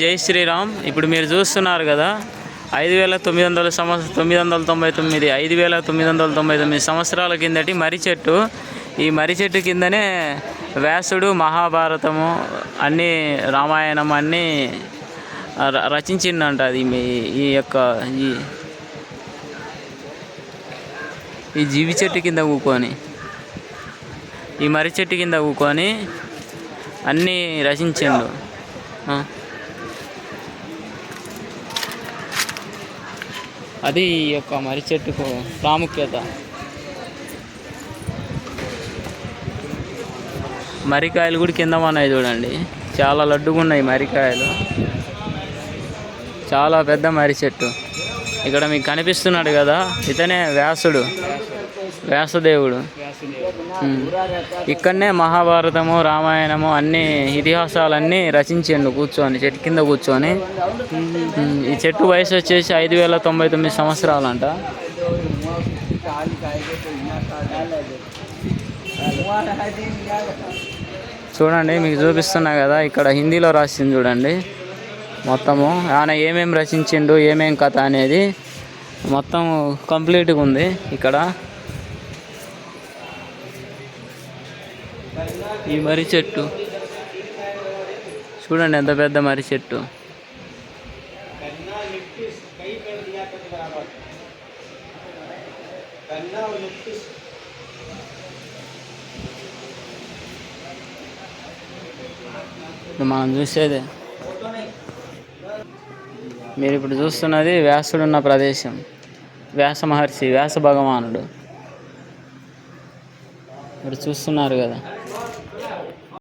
జై శ్రీరామ్. ఇప్పుడు మీరు చూస్తున్నారు కదా 5999 సంవత్సరాల కిందటి మర్రి చెట్టు. ఈ మర్రి చెట్టు కిందనే వ్యాసుడు మహాభారతము అన్నీ రామాయణం అన్నీ రచించిండంట. అది ఈ యొక్క ఈ జీవి చెట్టు కింద కూకొని, ఈ మర్రి చెట్టు కింద కూకొని అన్నీ రచించిండు. అది ఈ యొక్క మర్రి చెట్టుకు ప్రాముఖ్యత. మర్రికాయలు కూడా కింద ఉన్నాయి చూడండి, చాలా లడ్డుగా ఉన్నాయి మర్రికాయలు. చాలా పెద్ద మర్రి చెట్టు. ఇక్కడ మీకు కనిపిస్తున్నాడు కదా, ఇతనే వ్యాసదేవుడు. ఇక్కడనే మహాభారతము రామాయణము అన్ని ఇతిహాసాలన్నీ రచించిండు కూర్చొని, చెట్టు కింద కూర్చొని. ఈ చెట్టు వయసు వచ్చేసి 5099 సంవత్సరాలంట. చూడండి, మీకు చూపిస్తున్నా కదా, ఇక్కడ హిందీలో రాసింది చూడండి మొత్తము. ఆయన ఏమేమి రచించిండు, ఏమేం కథ అనేది మొత్తం కంప్లీట్గా ఉంది ఇక్కడ. ఈ మర్రి చెట్టు చూడండి, ఎంత పెద్ద మర్రి చెట్టు. మనం చూసేదే, మీరు ఇప్పుడు చూస్తున్నది వ్యాసుడున్న ప్రదేశం. వ్యాస మహర్షి, వ్యాస భగవానుడు మీరు చూస్తున్నారు కదా.